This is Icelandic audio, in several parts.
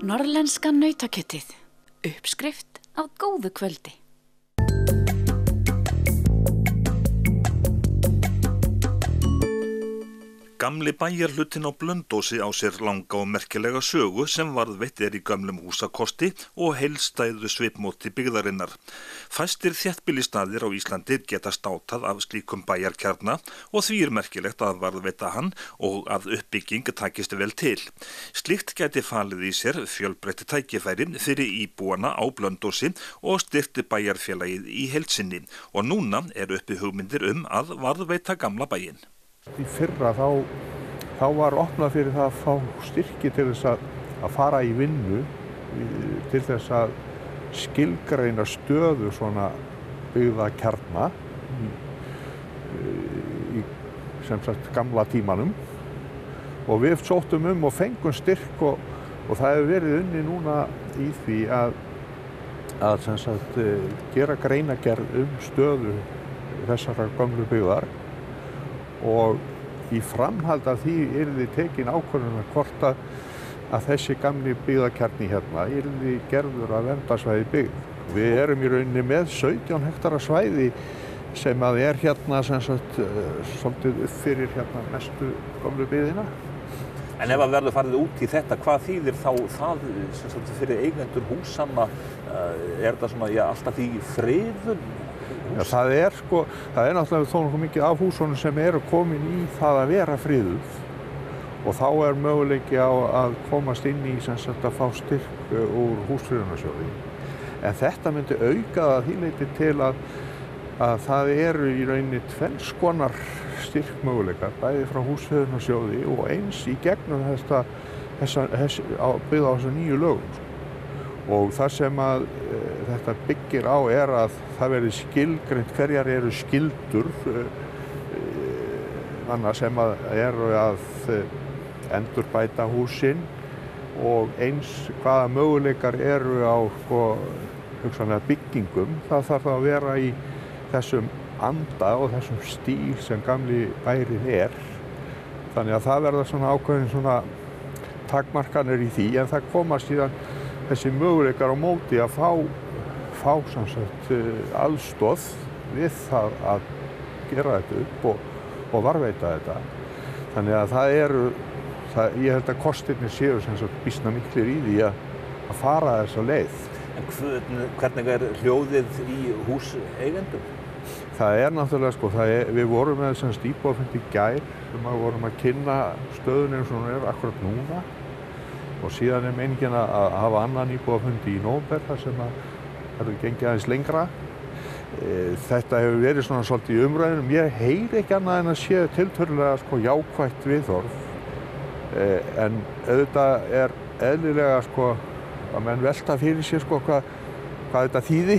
Norðlenska nautakjötið. Uppskrift af góðu kvöldi. Gamli bæjarhlutinn á Blönduósi á sér langa og merkilega sögu sem varðveitt í gömlum húsakosti og heilstæðu svipmóti byggðarinnar. Fæstir þéttbýlisstaðir á Íslandi geta státað af slíkum bæjarkjarna og því merkilegt að varðveita hann og að uppbygging takist vel til. Slíkt gæti falið í sér fjölbreytt tækifæri fyrir íbúana á Blönduósi og styrkti bæjarfélagið í heild sinni og núna uppi hugmyndir að varðveita gamla bæinn. Í fyrra þá var opnað fyrir það að fá styrki til þess að fara í vinnu til þess að skilgreina stöðu svona byggðakjarna í sem sagt gamla tímanum og við sóttum og fengum styrk og það hefur verið unni núna í því að sem sagt gera greinagerð stöðu þessara gömlu byggðar. Og í framhald af því yrði tekin ákvörðun hvort að þessi gamli byggðakjarni hérna yrði gerður að verndarsvæði byggð. Við erum í rauninni með 17 hektara svæði sem að hérna sem sagt svolítið fyrir hérna mestu gömlu byggðina. En ef að verður farið út í þetta, hvað þýðir þá það sem sagt fyrir eigendur húsanna? Þetta svona alltaf í friðun? Já, það er náttúrulega þó nokkuð mikið af húsunum sem eru komin í það að vera friðuð og þá möguleiki á að komast inn í sem sagt að fá styrk úr húsfriðunarsjóði. En þetta myndi auka það því leyti til að það eru í rauninni tvenns konar styrkmöguleikar, bæði frá húsfriðunarsjóði og eins í gegnum byggð á þessu nýju lögum. Og það sem að þetta byggir á að það verði skilgreint hverjar eru skyldur sem eru að endurbæta húsin og eins hvaða möguleikar eru á hugsanlega byggingum. Það þarf að vera í þessum anda og þessum stíl sem gamli bærinn Þannig að það verða svona ákveðin svona takmarkanir í því en það komast síðan þessi möguleikar á móti að fá sem sagt aðstoð við það að gera þetta upp og varðveita þetta. Þannig að ég held að kostirnir séu sem sagt býsna miklir í því að fara þessa leið. En hvernig hljóðið í húseigendum? Það náttúrulega við vorum með sem sagt íbúafund í gær sem vorum að kynna stöðunni eins og hún akkurat núna. Og síðan meiningin að hafa annan íbúafundi í nóvember þar sem það gengið aðeins lengra. Þetta hefur verið svona svolítið í umræðunum. Ég heyri ekki annað en að sé tiltölulega jákvætt viðhorf. En auðvitað eðlilega að menn velta fyrir sér hvað þetta þýði.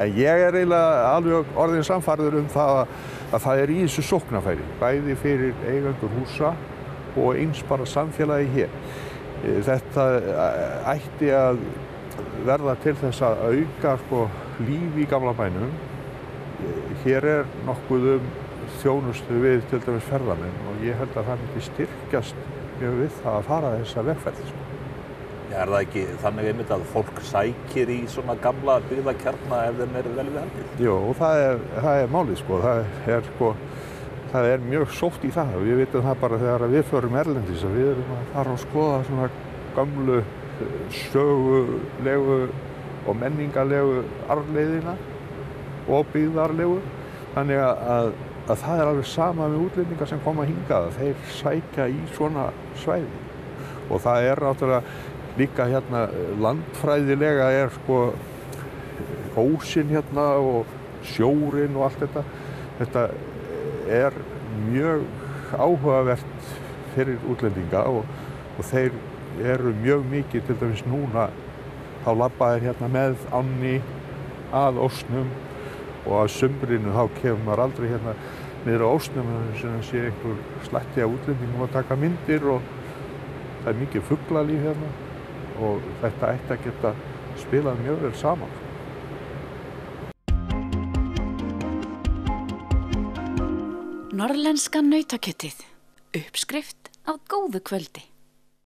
En ég eiginlega alveg orðinn sannfærður það að það í þessu sóknarfæri, bæði fyrir eigendur húsa og eins bara samfélagi hér. Þetta ætti að verða til þess að auka líf í gamla bænum. Hér nokkuð þjónustu við til dæmis ferðamenn og ég held að það myndi styrkjast mjög við það að fara þessa vegferð. Það ekki þannig einmitt að fólk sækir í svona gamla byggðakjarna ef þeim vel við haldið? Jó, það málið Það mjög sótt í það og við vitum það bara þegar við förum erlendis að við erum að fara og skoða svona gamlu sögulegu og menningarlegu arfleiðina og byggðarlegu. Þannig að það alveg sama með útlendingar sem koma hingað, þeir sækja í svona svæði. Og það náttúrulega líka hérna landfræðilega ósinn hérna og sjórinn og allt þetta. Þetta mjög áhugavert fyrir útlendinga og þeir eru mjög mikið til dæmis núna þá labba þeir hérna með ánni að ósnum og að sumrinu þá kemur maður aldrei hérna niður á ósnum sem sé einhver slætti af útlendingum að taka myndir og það mikið fuglalíf hérna og þetta ætti að geta spilað mjög vel saman. Norðlenska nautakjötið. Uppskrift af góðu kvöldi.